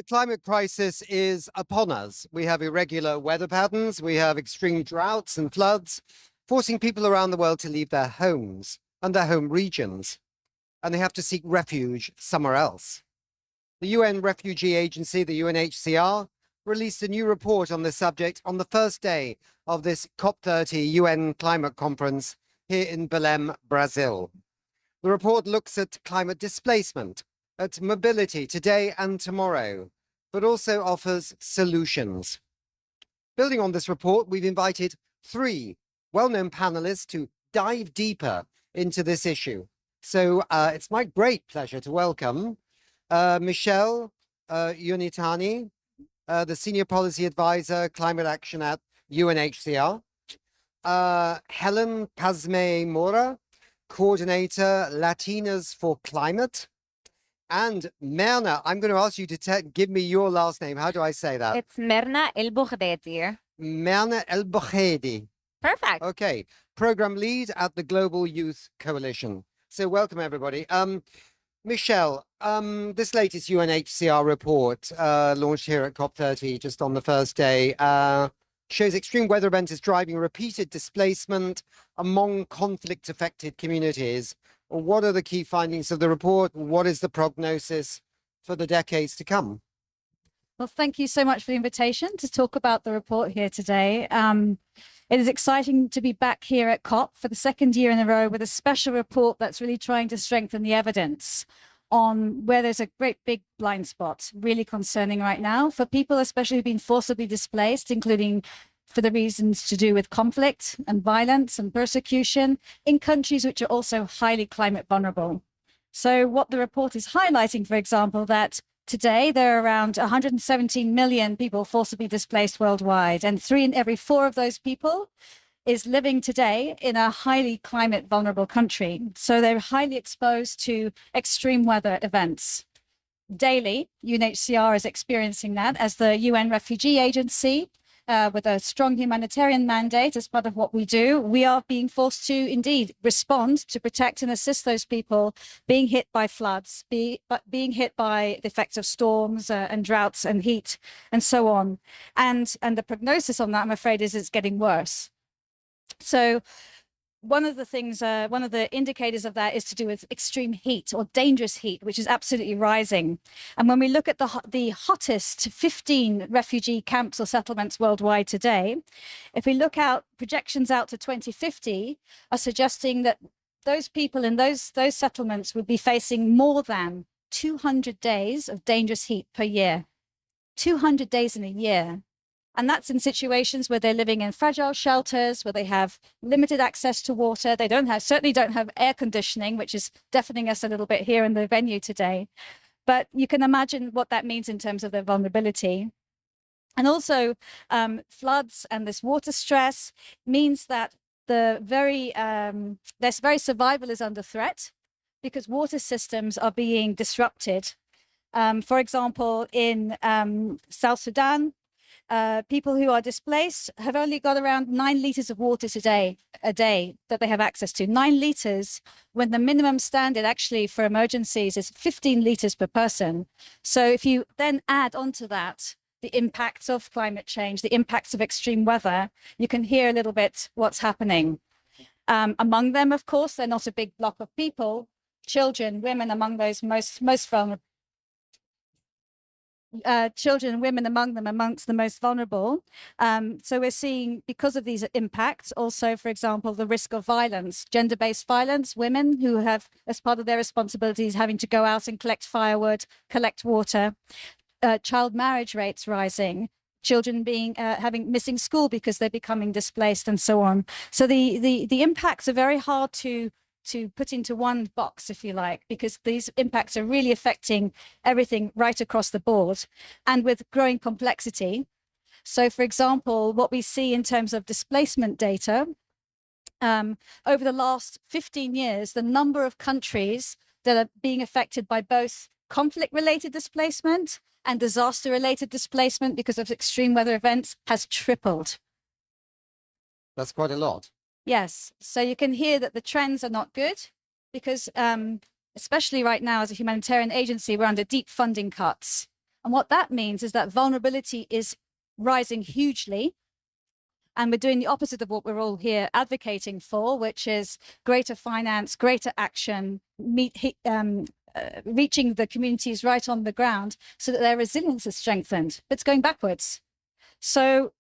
The climate crisis is upon us. We have irregular weather patterns, we have extreme droughts and floods, forcing people around the world to leave their homes and their home regions, and they have to seek refuge somewhere else. The UN Refugee Agency, the UNHCR, released a new report on this subject on the first day of this COP30 UN climate conference here in Belém, Brazil. The report looks at climate displacement, at mobility today and tomorrow, but also offers solutions. Building on this report, we've invited three well-known panelists to dive deeper into this issue. So it's my great pleasure to welcome Michelle Yonetani, the Senior Policy Advisor, Climate Action at UNHCR, Helen Pazme-Mora, Coordinator, Latinas for Climate, and Merna, I'm going to ask you to give me your last name. How do I say that? It's Merna Elboghdady. Merna Elboghdady. Perfect. Okay, Program Lead at the Global Youth Coalition. So welcome, everybody. Michelle, this latest UNHCR report launched here at COP30 just on the first day shows extreme weather events is driving repeated displacement among conflict-affected communities. What are the key findings of the report? What is the prognosis for the decades to come? Well, thank you so much for the invitation to talk about the report here today. It is exciting to be back here at COP for the second year in a row with a special report that's really trying to strengthen the evidence on where there's a great big blind spot, really concerning right now for people, especially who've been forcibly displaced, including for the reasons to do with conflict and violence and persecution in countries which are also highly climate vulnerable. So what the report is highlighting, for example, that today there are around 117 million people forcibly displaced worldwide, and 3 in every 4 of those people is living today in a highly climate vulnerable country. So they're highly exposed to extreme weather events. Daily, UNHCR is experiencing that as the UN Refugee Agency, with a strong humanitarian mandate as part of what we do. We are being forced to indeed respond to protect and assist those people being hit by floods, being hit by the effects of storms and droughts and heat and so on. And the prognosis on that, I'm afraid, is it's getting worse. So one of the things, one of the indicators of that is to do with extreme heat or dangerous heat, which is absolutely rising. And when we look at the hottest 15 refugee camps or settlements worldwide today, if we look out, projections out to 2050 are suggesting that those people in those settlements would be facing more than 200 days of dangerous heat per year. 200 days in a year. And that's in situations where they're living in fragile shelters, where they have limited access to water. They certainly don't have air conditioning, which is deafening us a little bit here in the venue today. But you can imagine what that means in terms of their vulnerability. And also floods and this water stress means that their very survival is under threat because water systems are being disrupted. For example, in South Sudan, people who are displaced have only got around 9 liters of water a day that they have access to. 9 liters, when the minimum standard actually for emergencies is 15 liters per person. So if you then add onto that the impacts of climate change, the impacts of extreme weather, you can hear a little bit what's happening. Among them, of course, they're not a big block of people, children, women among those most vulnerable. Children and women amongst the most vulnerable. So we're seeing, because of these impacts, also, for example, the risk of violence, gender-based violence, women who have, as part of their responsibilities, having to go out and collect firewood, collect water, child marriage rates rising, children missing school because they're becoming displaced and so on. So the impacts are very hard to put into one box, if you like, because these impacts are really affecting everything right across the board and with growing complexity. So, for example, what we see in terms of displacement data, over the last 15 years, the number of countries that are being affected by both conflict-related displacement and disaster-related displacement because of extreme weather events has tripled. That's quite a lot. Yes, so you can hear that the trends are not good because especially right now as a humanitarian agency, we're under deep funding cuts. And what that means is that vulnerability is rising hugely. And we're doing the opposite of what we're all here advocating for, which is greater finance, greater action, reaching the communities right on the ground so that their resilience is strengthened. But it's going backwards. So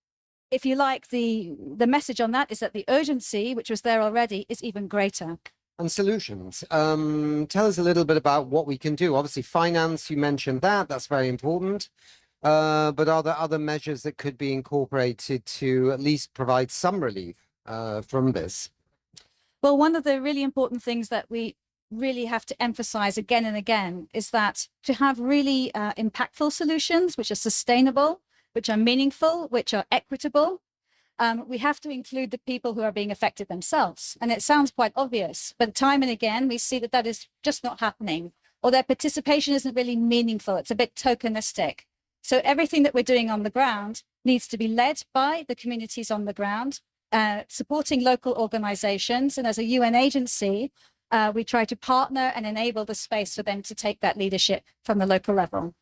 if you like, the message on that is that the urgency, which was there already, is even greater. And solutions. Tell us a little bit about what we can do. Obviously, finance, you mentioned that. That's very important. But are there other measures that could be incorporated to at least provide some relief from this? Well, one of the really important things that we really have to emphasize again and again is that to have really impactful solutions, which are sustainable, which are meaningful, which are equitable, we have to include the people who are being affected themselves. And it sounds quite obvious, but time and again, we see that that is just not happening, or their participation isn't really meaningful. It's a bit tokenistic. So everything that we're doing on the ground needs to be led by the communities on the ground, supporting local organizations. And as a UN agency, we try to partner and enable the space for them to take that leadership from the local level.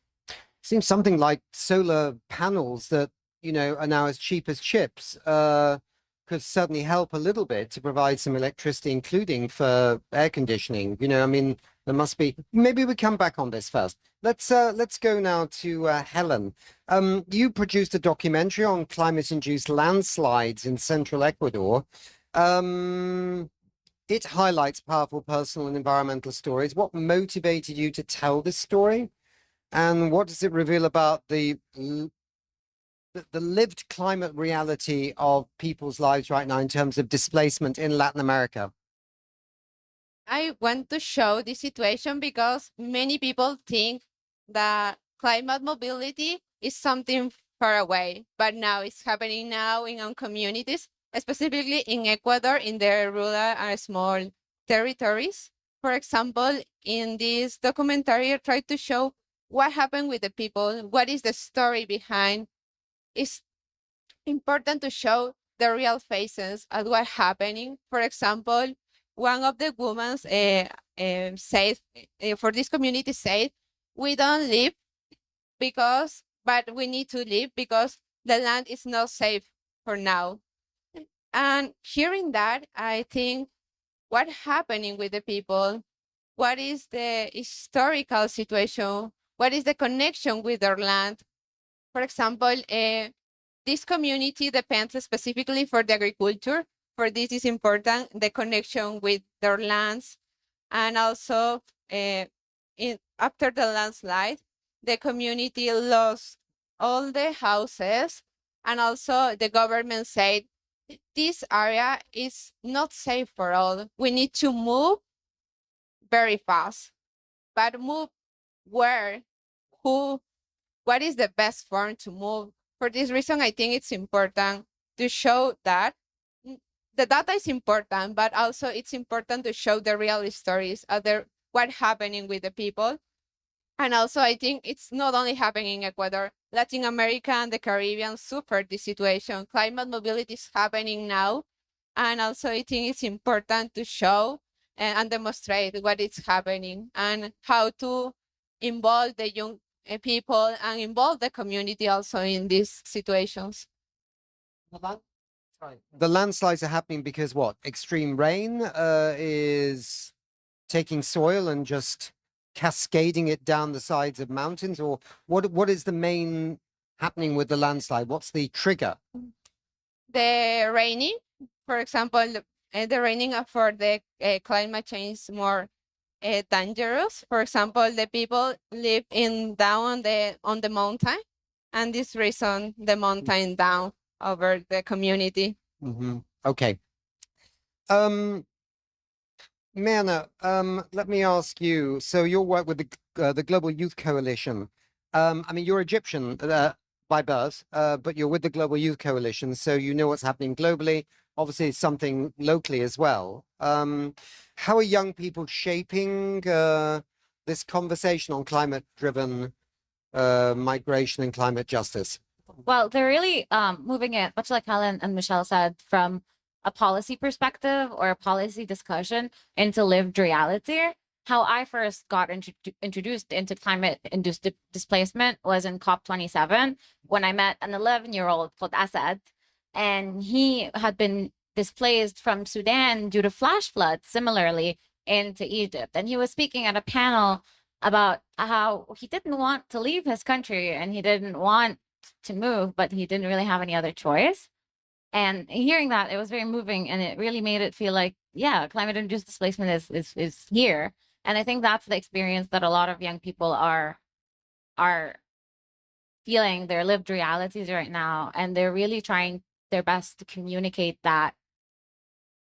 Seems something like solar panels that, you know, are now as cheap as chips could certainly help a little bit to provide some electricity, including for air conditioning. You know, I mean, there must be, maybe we come back on this first. Let's go now to Helen. You produced a documentary on climate-induced landslides in central Ecuador. It highlights powerful personal and environmental stories. What motivated you to tell this story? And what does it reveal about the lived climate reality of people's lives right now in terms of displacement in Latin America? I want to show this situation because many people think that climate mobility is something far away, but now it's happening now in our communities, specifically in Ecuador, in the rural and small territories. For example, in this documentary, I tried to show what happened with the people, what is the story behind. It's important to show the real faces of what's happening. For example, one of the women said, for this community said, we don't live but we need to live because the land is not safe for now. And hearing that, I think what's happening with the people, what is the historical situation, what is the connection with their land. For example, this community depends specifically for the agriculture. For this is important, the connection with their lands. And also, after the landslide, the community lost all the houses. And also the government said, this area is not safe for all. We need to move very fast. But move where? Who? What is the best form to move? For this reason, I think it's important to show that the data is important, but also it's important to show the real stories of what's happening with the people. And also, I think it's not only happening in Ecuador. Latin America and the Caribbean suffer this situation. Climate mobility is happening now. And also, I think it's important to show and demonstrate what is happening and how to involve the young people and involve the community also in these situations. The landslides are happening because what? Extreme rain is taking soil and just cascading it down the sides of mountains, or what is the main happening with the landslide? What's the trigger? The raining, for example, the raining for the climate change more dangerous. For example, the people live down on the mountain, and this reason the mountain down over the community. Okay. Merna, let me ask you. So your work with the Global Youth Coalition. I mean, you're Egyptian by birth, but you're with the Global Youth Coalition, so you know what's happening globally. Obviously, it's something locally as well. How are young people shaping this conversation on climate-driven migration and climate justice? Well, they're really moving it, much like Helen and Michelle said, from a policy perspective or a policy discussion into lived reality. how I first got introduced into climate-induced displacement was in COP27 when I met an 11-year-old called Asad, and he had been displaced from Sudan due to flash floods, similarly into Egypt. And he was speaking at a panel about how he didn't want to leave his country and he didn't want to move, but he didn't really have any other choice. And hearing that, it was very moving, and it really made it feel like, yeah, climate-induced displacement is here. And I think that's the experience that a lot of young people are feeling, their lived realities right now, and they're really trying their best to communicate that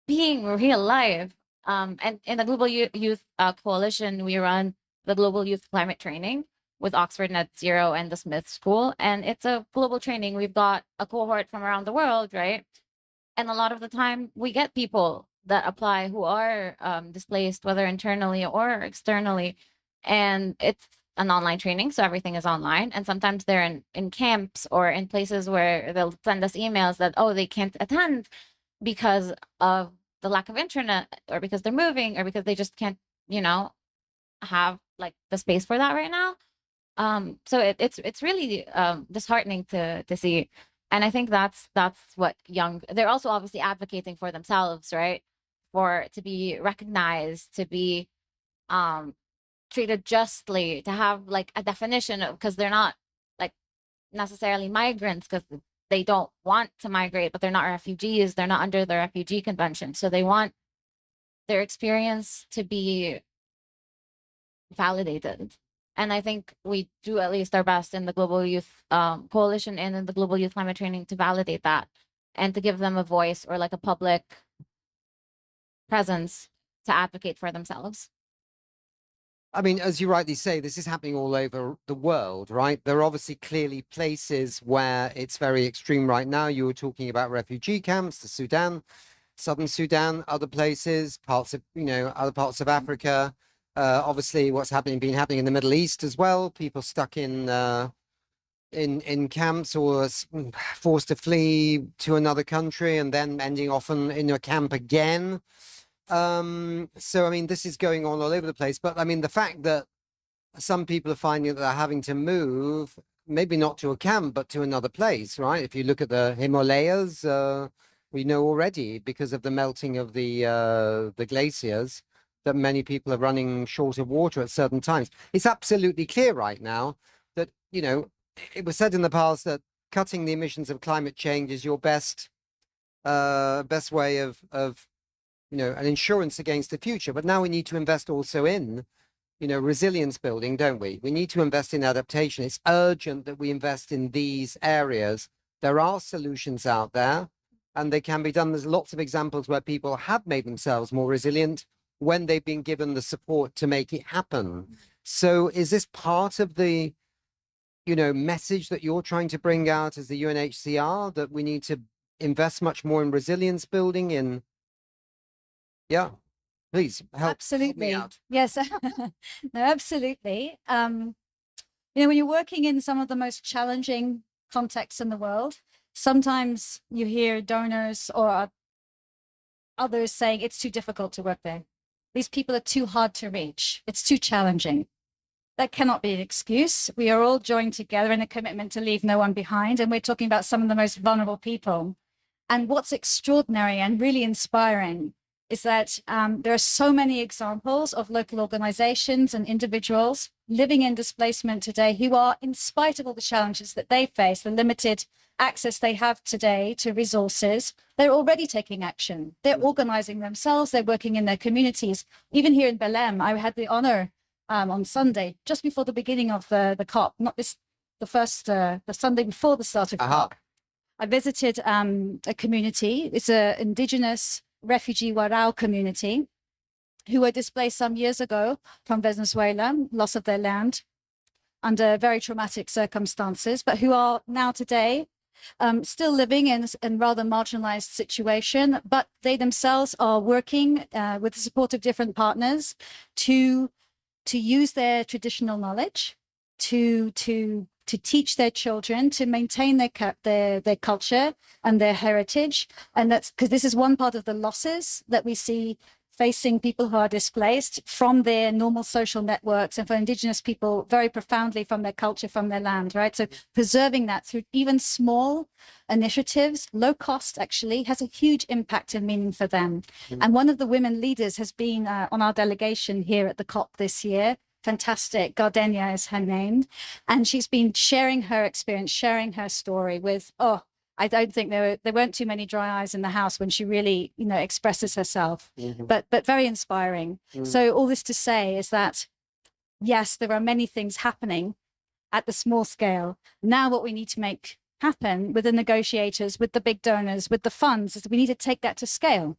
being real life. And in the Global Youth Coalition, we run the Global Youth Climate Training with Oxford Net Zero and the Smith School. And it's a global training. We've got a cohort from around the world, right? And a lot of the time we get people that apply who are displaced, whether internally or externally. And it's an online training, so everything is online. And sometimes they're in camps or in places where they'll send us emails that, oh, they can't attend because of the lack of internet, or because they're moving, or because they just can't, have like the space for that right now. So it's really disheartening to see. And I think that's what they're also obviously advocating for themselves, right? To be recognized, to be treated justly, to have like a definition of, because they're not like necessarily migrants, because they don't want to migrate, but they're not refugees. They're not under the refugee convention. So they want their experience to be validated. And I think we do at least our best in the Global Youth Coalition and in the Global Youth Climate Training to validate that and to give them a voice or like a public presence to advocate for themselves. I mean, as you rightly say, this is happening all over the world, right? There are obviously clearly places where it's very extreme right now. You were talking about refugee camps, the Sudan, southern Sudan, other places, other parts of Africa. Obviously, what's been happening in the Middle East as well. People stuck in camps or forced to flee to another country and then ending often in a camp again. So I mean, this is going on all over the place. But I mean, the fact that some people are finding that they're having to move, maybe not to a camp, but to another place, right? If you look at the Himalayas, we know already because of the melting of the glaciers, that many people are running short of water at certain times. It's absolutely clear right now that, it was said in the past that cutting the emissions of climate change is your best way of an insurance against the future. But now we need to invest also in, resilience building, don't we? We need to invest in adaptation. It's urgent that we invest in these areas. There are solutions out there and they can be done. There's lots of examples where people have made themselves more resilient when they've been given the support to make it happen. So is this part of the, message that you're trying to bring out as the UNHCR, that we need to invest much more in resilience building Yeah, please help Absolutely. me out. Yes. No, absolutely. When you're working in some of the most challenging contexts in the world, sometimes you hear donors or others saying it's too difficult to work there. These people are too hard to reach. It's too challenging. That cannot be an excuse. We are all joined together in a commitment to leave no one behind. And we're talking about some of the most vulnerable people. And what's extraordinary and really inspiring is that there are so many examples of local organizations and individuals living in displacement today who are, in spite of all the challenges that they face, the limited access they have today to resources, they're already taking action. They're organizing themselves. They're working in their communities. Even here in Belém, I had the honor on Sunday, just before the beginning of the COP, the Sunday before the start of COP. I visited a community. It's an indigenous refugee Warao community who were displaced some years ago from Venezuela, loss of their land under very traumatic circumstances, but who are now today still living in rather marginalized situation, but they themselves are working with the support of different partners to use their traditional knowledge, to teach their children, to maintain their culture and their heritage. And that's because this is one part of the losses that we see facing people who are displaced from their normal social networks, and for indigenous people very profoundly from their culture, from their land, right? So preserving that through even small initiatives, low cost actually, has a huge impact and meaning for them. And one of the women leaders has been on our delegation here at the COP this year. Fantastic. Gardenia is her name. And she's been sharing her experience, sharing her story with, I don't think there weren't too many dry eyes in the house when she really, expresses herself, but very inspiring. So all this to say is that, yes, there are many things happening at the small scale. Now what we need to make happen with the negotiators, with the big donors, with the funds, is we need to take that to scale.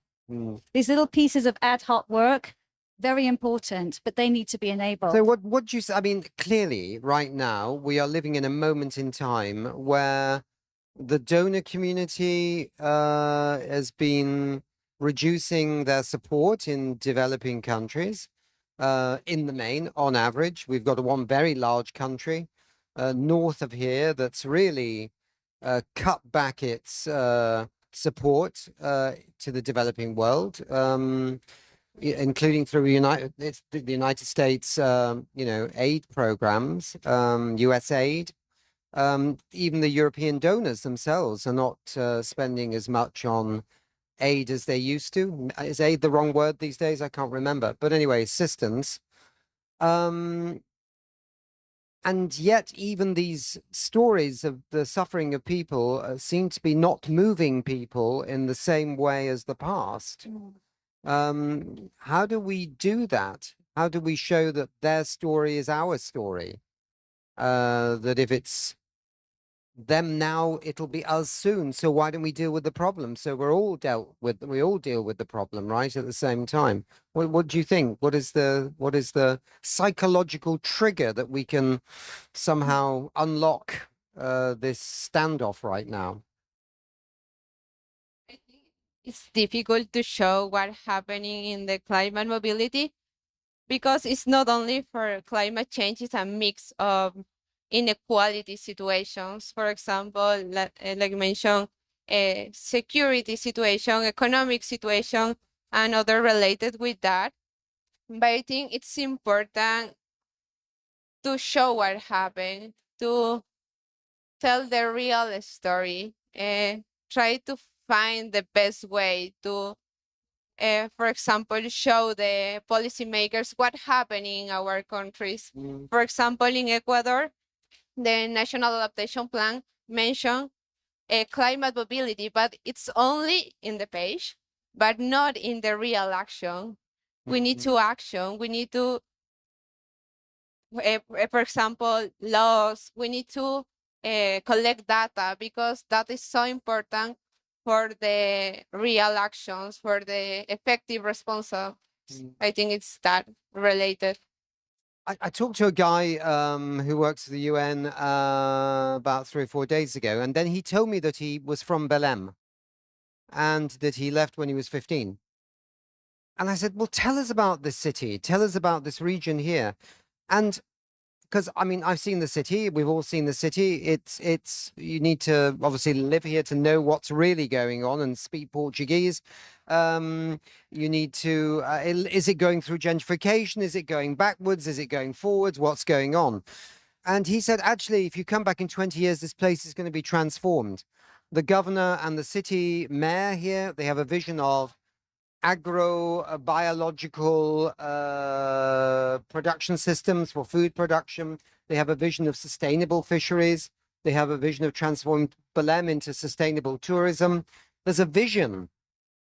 These little pieces of ad hoc work, very important, but they need to be enabled. So what do you say? I mean, clearly right now we are living in a moment in time where the donor community has been reducing their support in developing countries. In the main, on average, we've got one very large country north of here that's really cut back its support to the developing world, including through the United States, aid programs, US aid. Even the European donors themselves are not spending as much on aid as they used to. Is aid the wrong word these days? I can't remember. But anyway, assistance. And yet even these stories of the suffering of people seem to be not moving people in the same way as the past. How do we do that? How do we show that their story is our story? That if it's them now, it'll be us soon. So why don't we deal with the problem? So we all deal with the problem, right? At the same time. What do you think? What is the psychological trigger that we can somehow unlock this standoff right now? I think it's difficult to show what's happening in the climate mobility because it's not only for climate change, it's a mix of inequality situations. For example, like you mentioned, security situation, economic situation, and other related with that. But I think it's important to show what happened, to tell the real story, try to find the best way to, for example, show the policymakers what happened in our countries. For example, in Ecuador, the National Adaptation Plan mentioned climate mobility, but it's only in the page, but not in the real action. We need to action. We need to, for example, laws. We need to collect data because that is so important for the real actions, for the effective response. I think it's that related. I talked to a guy who works for the UN about 3 or 4 days ago, and then he told me that he was from Belém and that he left when he was 15. And I said, well, tell us about this city. Tell us about this region here. And because, I mean, I've seen the city. We've all seen the city. You need to obviously live here to know what's really going on and speak Portuguese. You need to, is it going through gentrification? Is it going backwards? Is it going forwards? What's going on? And he said, actually, if you come back in 20 years, this place is going to be transformed. The governor and the city mayor here, they have a vision of agrobiological production systems for food production. They have a vision of sustainable fisheries. They have a vision of transforming Belém into sustainable tourism. There's a vision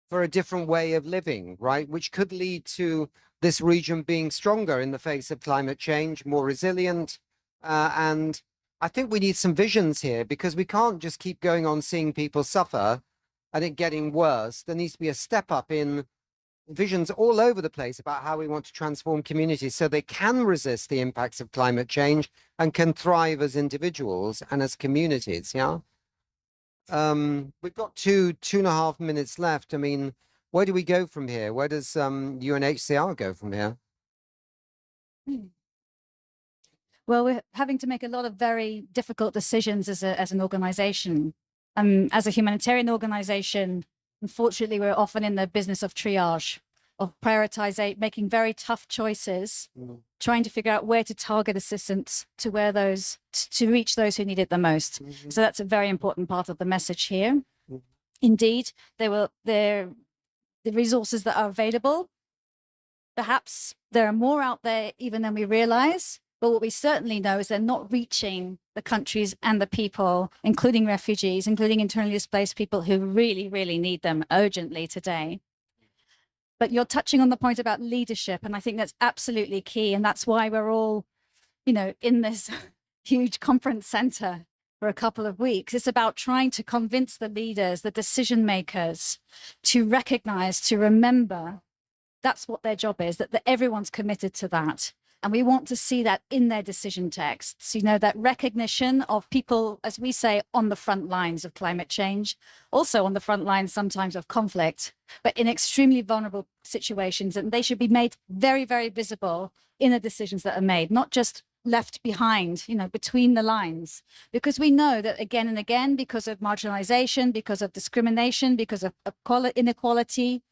for a different way of living, right? Which could lead to this region being stronger in the face of climate change, more resilient. And I think we need some visions here because we can't just keep going on seeing people suffer and it getting worse. There needs to be a step up in visions all over the place about how we want to transform communities so they can resist the impacts of climate change and can thrive as individuals and as communities. Yeah. We've got 2.5 minutes left. I mean, where do we go from here? Where does UNHCR go from here? Well, we're having to make a lot of very difficult decisions as an organization. As a humanitarian organization, unfortunately, we're often in the business of triage. of prioritizing, making very tough choices, trying to figure out where to target assistance to where to reach those who need it the most. So that's a very important part of the message here. Indeed, the resources that are available, perhaps there are more out there even than we realize. But what we certainly know is they're not reaching the countries and the people, including refugees, including internally displaced people who really, really need them urgently today. But you're touching on the point about leadership, and I think that's absolutely key. And that's why we're all, in this huge conference center for a couple of weeks. It's about trying to convince the leaders, the decision makers, to recognize, to remember that's what their job is, that everyone's committed to that. And we want to see that in their decision texts, that recognition of people, as we say, on the front lines of climate change, also on the front lines sometimes of conflict, but in extremely vulnerable situations. And they should be made very, very visible in the decisions that are made, not just left behind, between the lines. Because we know that again and again, because of marginalization, because of discrimination, because of inequality,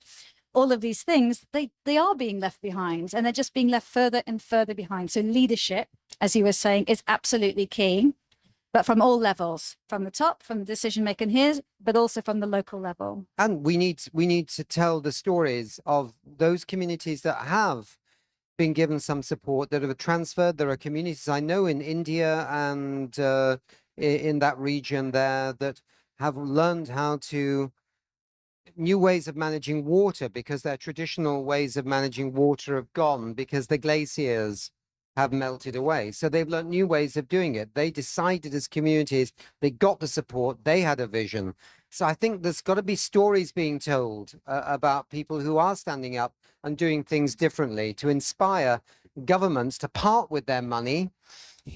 all of these things, they are being left behind, and they're just being left further and further behind. So leadership, as you were saying, is absolutely key, but from all levels, from the top, from the decision making here, but also from the local level. And we need to tell the stories of those communities that have been given some support, that have transferred. There are communities I know in India and in that region there that have learned how to new ways of managing water, because their traditional ways of managing water have gone because the glaciers have melted away. So they've learned new ways of doing it. They decided as communities, they got the support, they had a vision. So I think there's got to be stories being told about people who are standing up and doing things differently, to inspire governments to part with their money,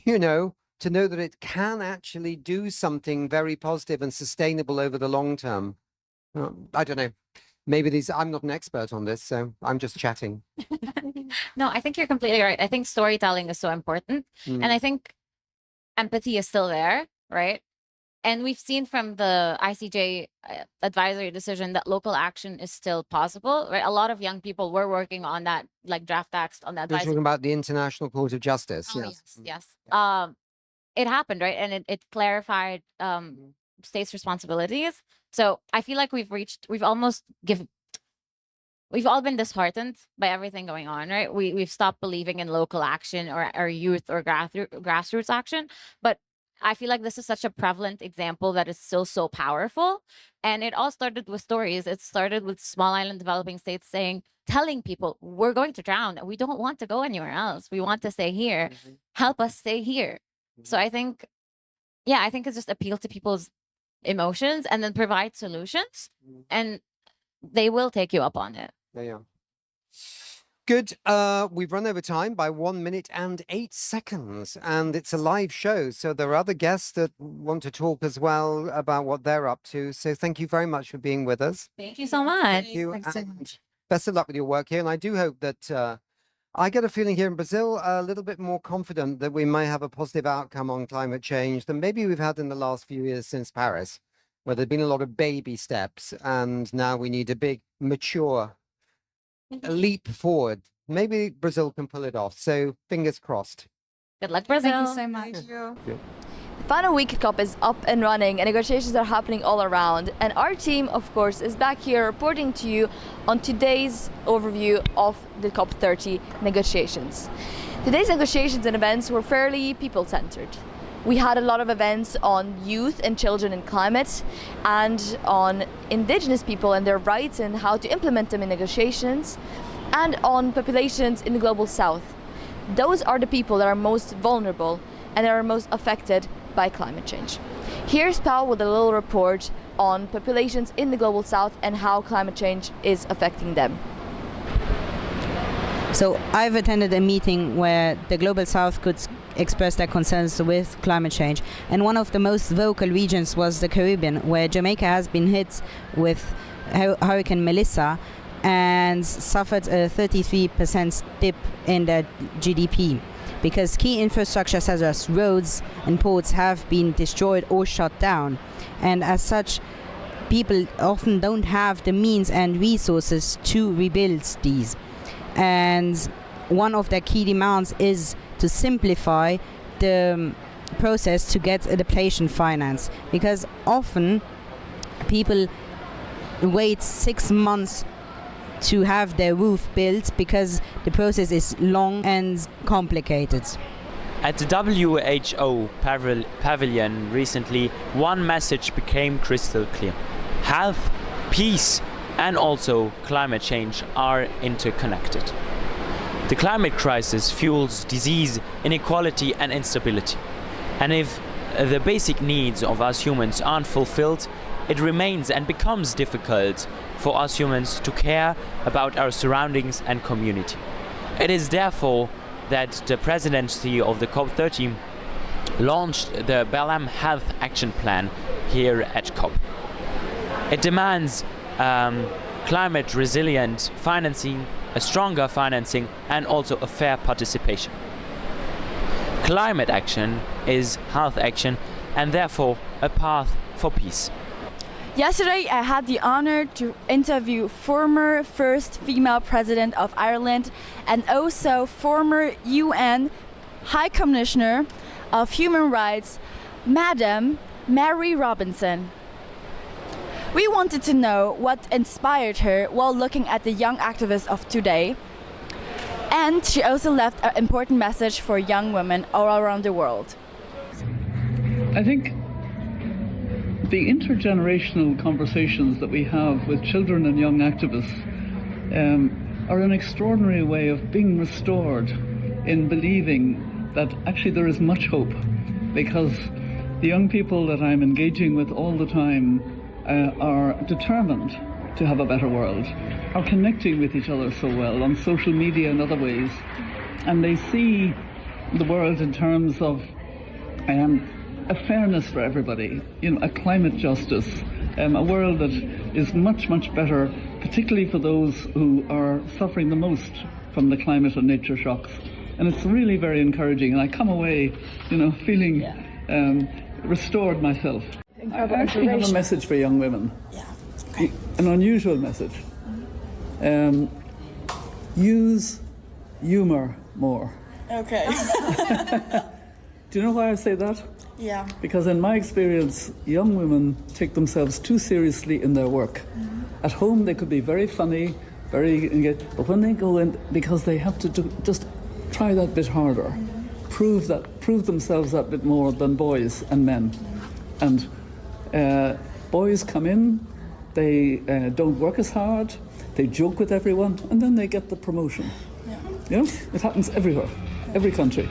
to know that it can actually do something very positive and sustainable over the long term. I don't know. Maybe I'm not an expert on this, so I'm just chatting. No, I think you're completely right. I think storytelling is so important. And I think empathy is still there, right? And we've seen from the ICJ advisory decision that local action is still possible, right? A lot of young people were working on that, like draft text on that. You're talking about the International Court of Justice. Oh, yes. It happened, right? And it clarified states' responsibilities. So I feel like we've all been disheartened by everything going on, right? We've stopped believing in local action or youth or grassroots action. But I feel like this is such a prevalent example that is still so powerful. And it all started with stories. It started with small island developing states telling people, we're going to drown. We don't want to go anywhere else. We want to stay here. Help us stay here. So I think it's just appeal to people's emotions and then provide solutions, and they will take you up on it. Yeah. Good. We've run over time by 1 minute and 8 seconds, and it's a live show, so there are other guests that want to talk as well about what they're up to. So thank you very much for being with us. Thank you so much. Thank you. Thanks so much. Best of luck with your work here, and I do hope that I get a feeling here in Brazil a little bit more confident that we may have a positive outcome on climate change than maybe we've had in the last few years since Paris, where there've been a lot of baby steps, and now we need a big, mature leap forward. Maybe Brazil can pull it off. So fingers crossed. Good luck, Brazil. Thank you so much. Thank you. Good. The final week COP is up and running and negotiations are happening all around. And our team, of course, is back here reporting to you on today's overview of the COP30 negotiations. Today's negotiations and events were fairly people-centered. We had a lot of events on youth and children and climate, and on indigenous people and their rights and how to implement them in negotiations, and on populations in the global south. Those are the people that are most vulnerable and that are most affected by climate change. Here's Pau with a little report on populations in the global south and how climate change is affecting them. So I've attended a meeting where the global south could express their concerns with climate change, and one of the most vocal regions was the Caribbean, where Jamaica has been hit with Hurricane Melissa and suffered a 33% dip in their GDP because key infrastructure such as roads and ports have been destroyed or shut down, and as such people often don't have the means and resources to rebuild these. And one of their key demands is to simplify the process to get adaptation finance, because often people wait 6 months to have their roof built because the process is long and complicated. At the WHO pavilion recently, one message became crystal clear. Health, peace, and also climate change are interconnected. The climate crisis fuels disease, inequality, and instability. And if the basic needs of us humans aren't fulfilled, it remains and becomes difficult for us humans to care about our surroundings and community. It is therefore that the presidency of the COP30 launched the Belém Health Action Plan here at COP. It demands climate resilient financing, a stronger financing, and also a fair participation. Climate action is health action and therefore a path for peace. Yesterday, I had the honor to interview former first female president of Ireland and also former UN High Commissioner of Human Rights, Madam Mary Robinson. We wanted to know what inspired her while looking at the young activists of today. And she also left an important message for young women all around the world. I think the intergenerational conversations that we have with children and young activists are an extraordinary way of being restored in believing that actually there is much hope, because the young people that I'm engaging with all the time are determined to have a better world, are connecting with each other so well on social media and other ways, and they see the world in terms of a fairness for everybody, a climate justice, a world that is much, much better, particularly for those who are suffering the most from the climate and nature shocks. And it's really very encouraging, and I come away, feeling restored myself. I actually have a message for young women. Yeah. Okay. An unusual message. Use humor more. Okay. Do you know why I say that? Yeah. Because in my experience, young women take themselves too seriously in their work. At home, they could be very funny, but when they go in, because they have to just try that bit harder, prove themselves that bit more than boys and men. And boys come in, they don't work as hard, they joke with everyone, and then they get the promotion. Yeah. It happens everywhere, every country.